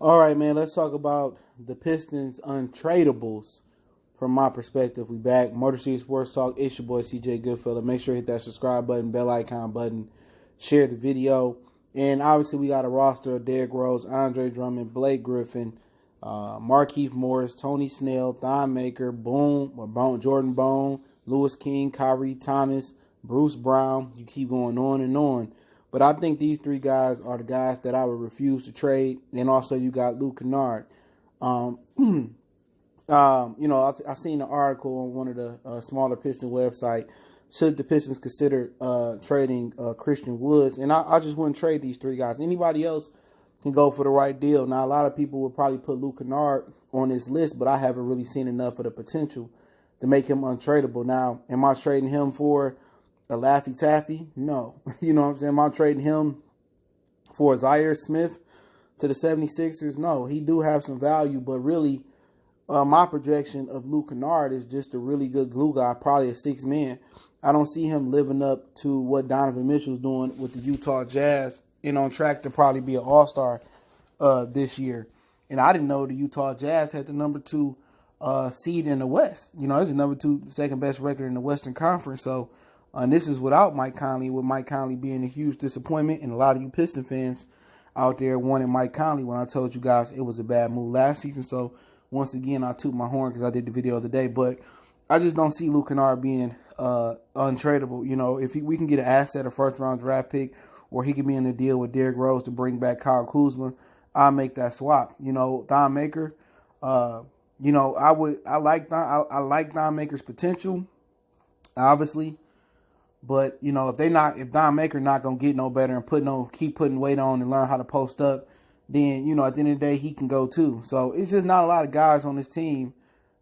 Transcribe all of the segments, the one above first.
All right, man, let's talk about the Pistons Untradables from my perspective. We back. Motor City Sports Talk. It's your boy, CJ Goodfella. Make sure you hit that subscribe button, bell icon button, share the video. And obviously, we got a roster of Derrick Rose, Andre Drummond, Blake Griffin, Markieff Morris, Tony Snell, Thon Maker, Jordan Bone, Lewis King, Kyrie Thomas, Bruce Brown. You keep going on and on. But I think these three guys are the guys that I would refuse to trade. And also you got Luke Kennard. I seen an article on one of the smaller Piston website. Should the Pistons consider trading Christian Woods? And I just wouldn't trade these three guys. Anybody else can go for the right deal. Now, a lot of people would probably put Luke Kennard on this list, but I haven't really seen enough of the potential to make him untradeable. Now, am I trading him for a Laffy Taffy? No. You know what I'm saying? Am I trading him for Zaire Smith to the 76ers? No. He do have some value, but really my projection of Luke Kennard is just a really good glue guy, probably a six man. I don't see him living up to what Donovan Mitchell's doing with the Utah Jazz and on track to probably be an all-star this year. And I didn't know the Utah Jazz had the number 2 seed in the West. You know, it's the number 2, second best record in the Western Conference. So, and this is without Mike Conley, with Mike Conley being a huge disappointment. And a lot of you Piston fans out there wanted Mike Conley when I told you guys it was a bad move last season. So, once again, I toot my horn because I did the video the other day. But I just don't see Luke Kennard being untradeable. You know, if we can get an asset, a first-round draft pick, or he could be in a deal with Derrick Rose to bring back Kyle Kuzma, I'll make that swap. You know, Thon Maker, I like Thon Maker's potential, obviously. But, you know, if Thon Maker not going to get no better and keep putting weight on and learn how to post up, then, you know, at the end of the day, he can go too. So it's just not a lot of guys on this team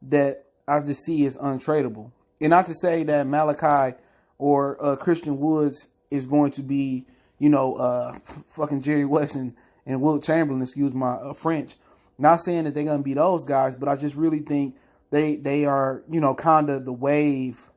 that I just see as untradeable. And not to say that Malachi or Christian Woods is going to be, you know, fucking Jerry West and Wilt Chamberlain, excuse my French. Not saying that they're going to be those guys, but I just really think they are, you know, kind of the wave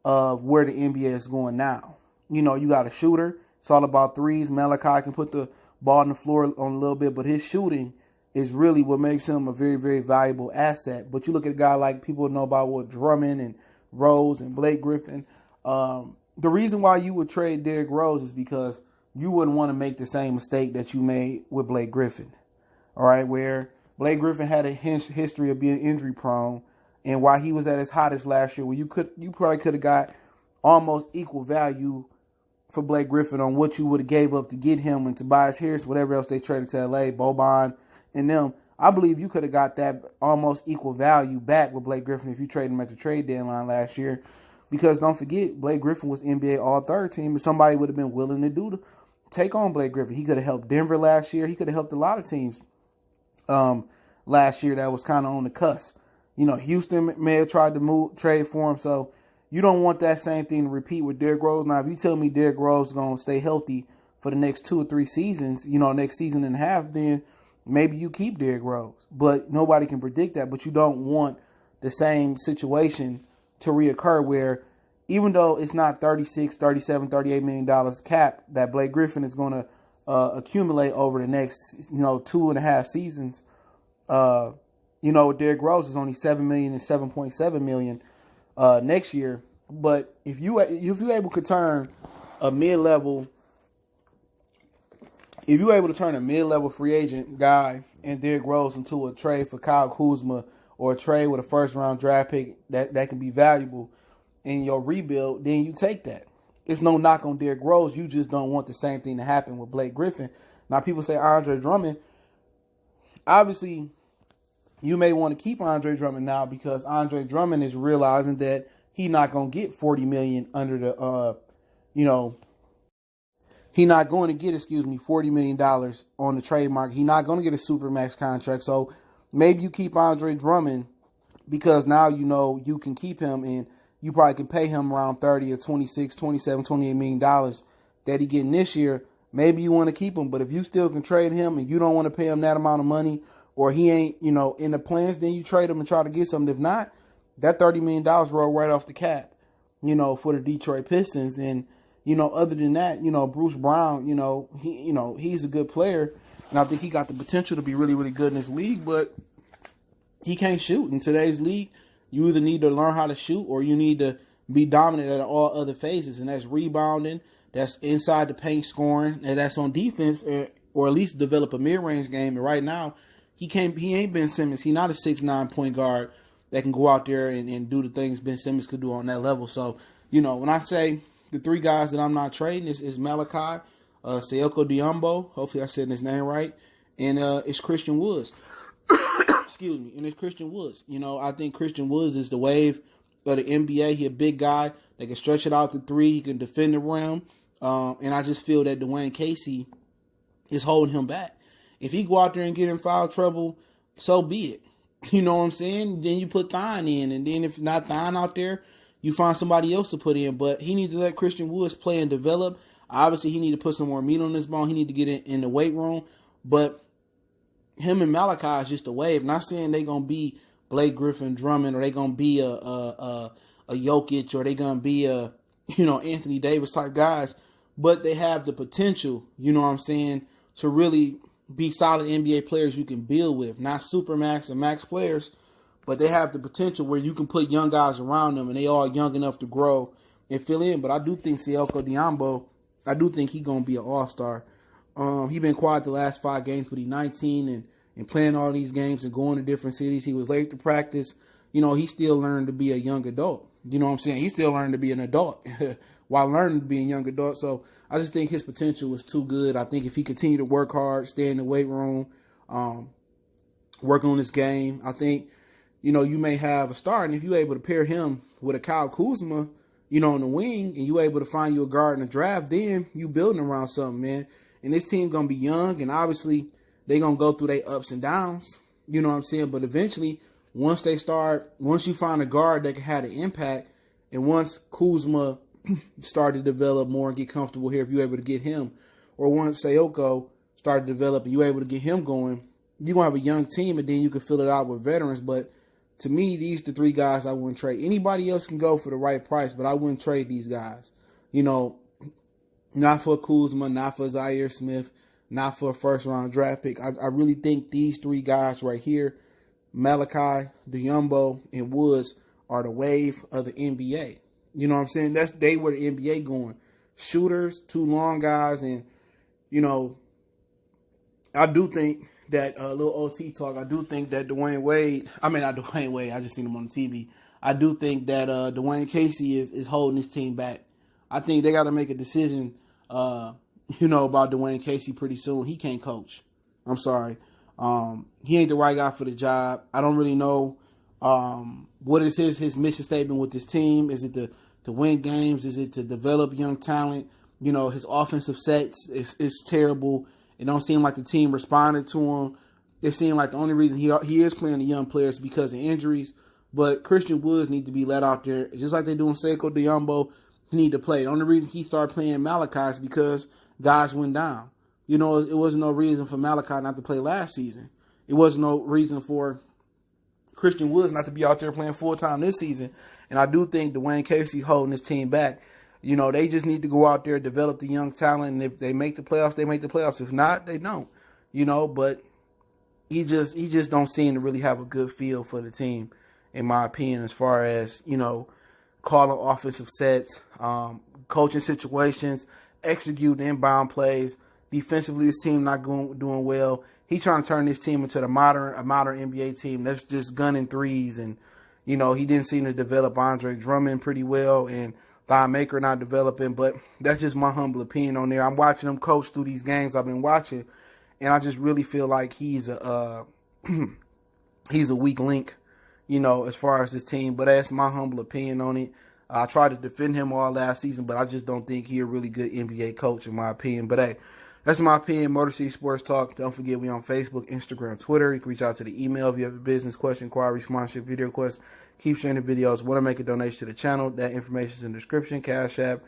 of where the NBA is going now. You know, you got a shooter. It's all about threes. Malachi can put the ball on the floor on a little bit, but his shooting is really what makes him a very, very valuable asset. But you look at a guy like people know about what Drummond and Rose and Blake Griffin. The reason why you would trade Derrick Rose is because you wouldn't want to make the same mistake that you made with Blake Griffin. All right, where Blake Griffin had a history of being injury prone, and while he was at his hottest last year, where you probably could have got almost equal value for Blake Griffin on what you would have gave up to get him and Tobias Harris, whatever else they traded to LA, Boban and them. I believe you could have got that almost equal value back with Blake Griffin if you traded him at the trade deadline last year. Because don't forget, Blake Griffin was NBA All-Third team, and somebody would have been willing to take on Blake Griffin. He could have helped Denver last year. He could have helped a lot of teams last year that was kind of on the cusp. You know, Houston may have tried to trade for him, so you don't want that same thing to repeat with Derrick Rose. Now, if you tell me Derrick Rose is going to stay healthy for the next 2 or 3 seasons, you know, next season and a half, then maybe you keep Derrick Rose. But nobody can predict that. But you don't want the same situation to reoccur where even though it's not $36, $37, $38 million cap that Blake Griffin is going to accumulate over the next, you know, 2.5 seasons, you know, Derrick Rose is only $7 million and $7.7 million next year. But if you're able to turn a mid-level free agent guy and Derrick Rose into a trade for Kyle Kuzma or a trade with a first-round draft pick that can be valuable in your rebuild, then you take that. It's no knock on Derrick Rose. You just don't want the same thing to happen with Blake Griffin. Now, people say Andre Drummond. Obviously, you may want to keep Andre Drummond now because Andre Drummond is realizing that he's not going to get $40 million under the, he's not going to get, $40 million on the trademark. He's not going to get a Supermax contract. So maybe you keep Andre Drummond because now you know you can keep him and you probably can pay him around 30 or 26, 27, $28 million that he getting this year. Maybe you want to keep him, but if you still can trade him and you don't want to pay him that amount of money or he ain't, you know, in the plans, then you trade him and try to get something. If not, that $30 million roll right off the cap, you know, for the Detroit Pistons. And, you know, other than that, you know, Bruce Brown, he's a good player. And I think he got the potential to be really, really good in this league, but he can't shoot. In today's league, you either need to learn how to shoot or you need to be dominant at all other phases, and that's rebounding, that's inside the paint scoring, and that's on defense, or at least develop a mid-range game. And right now, he ain't Ben Simmons. He's not a 6'9" point guard that can go out there and do the things Ben Simmons could do on that level. So, when I say the three guys that I'm not trading is Malachi, Sekou Doumbouya, hopefully I said his name right, and it's Christian Woods. Excuse me, and it's Christian Woods. I think Christian Woods is the wave of the NBA. He a big guy that can stretch it out to three. He can defend the rim. And I just feel that Dwayne Casey is holding him back. If he go out there and get in foul trouble, so be it. You know what I'm saying? Then you put Thon in. And then if not Thon out there, you find somebody else to put in. But he needs to let Christian Woods play and develop. Obviously, he need to put some more meat on his bone. He need to get in the weight room. But him and Malachi is just a wave. Not saying they going to be Blake Griffin, Drummond, or they going to be a Jokic, or they going to be a Anthony Davis type guys. But they have the potential, to really be solid NBA players you can build with. Not super max and max players, but they have the potential where you can put young guys around them and they are young enough to grow and fill in. But I do think Sekou Doumbouya, I do think he's going to be an all-star. He been quiet the last 5 games, but he's 19 and playing all these games and going to different cities. He was late to practice. He still learned to be a young adult. You know what I'm saying? He still learned to be an adult while learning to be a young adult. So I just think his potential was too good. I think if he continued to work hard, stay in the weight room, work on his game, I think, you may have a star. And if you're able to pair him with a Kyle Kuzma, on the wing, and you're able to find you a guard in the draft, then you building around something, man. And this team going to be young, and obviously they going to go through their ups and downs. You know what I'm saying? But eventually, once you find a guard that can have an impact, and once Kuzma start to develop more and get comfortable here, if you're able to get him, or once Sekou start to develop and you're able to get him going, you're going to have a young team, and then you can fill it out with veterans. But to me, these the 3 guys I wouldn't trade. Anybody else can go for the right price, but I wouldn't trade these guys. Not for Kuzma, not for Zaire Smith, not for a first-round draft pick. I really think these 3 guys right here, Malachi, Doumbouya, and Woods, are the wave of the NBA. You know what I'm saying? They were the NBA going. Shooters, 2 long guys, and, I do think that, little OT talk, I do think that not Dwayne Wade, I just seen him on the TV. I do think that Dwayne Casey is holding his team back. I think they got to make a decision, about Dwayne Casey pretty soon. He can't coach. I'm sorry. He ain't the right guy for the job. I don't really know what is his mission statement with this team. Is it to win games? Is it to develop young talent? His offensive sets is terrible. It don't seem like the team responded to him. It seemed like the only reason he is playing the young players is because of injuries. But Christian Woods need to be let out there. Just like they do in Sekou Doumbouya, he need to play. The only reason he started playing Malachi is because guys went down. It wasn't no reason for Malachi not to play last season. It wasn't no reason for Christian Woods not to be out there playing full-time this season. And I do think Dwayne Casey holding his team back. They just need to go out there, develop the young talent, and if they make the playoffs, they make the playoffs. If not, they don't. But he just don't seem to really have a good feel for the team, in my opinion, as far as, calling offensive sets, coaching situations, executing inbound plays. Defensively, his team not doing well. He's trying to turn this team into a modern NBA team that's just gunning threes. And, he didn't seem to develop Andre Drummond pretty well, and Thon Maker not developing. But that's just my humble opinion on there. I'm watching him coach through these games I've been watching, and I just really feel like he's a weak link, as far as this team. But that's my humble opinion on it. I tried to defend him all last season, but I just don't think he's a really good NBA coach, in my opinion. But hey, that's my opinion. Motor City Sports Talk. Don't forget, we on Facebook, Instagram, Twitter. You can reach out to the email if you have a business question, inquiry, sponsorship, video request. Keep sharing the videos. Want to make a donation to the channel? That information is in the description, Cash App,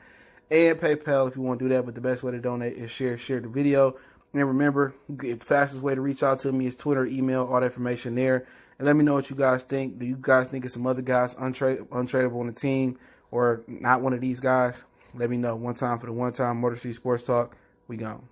and PayPal if you want to do that. But the best way to donate is share the video. And remember, the fastest way to reach out to me is Twitter, email, all the information there. And let me know what you guys think. Do you guys think it's some other guys untradeable on the team or not one of these guys? Let me know. One time for the one time. Motor City Sports Talk. We gone.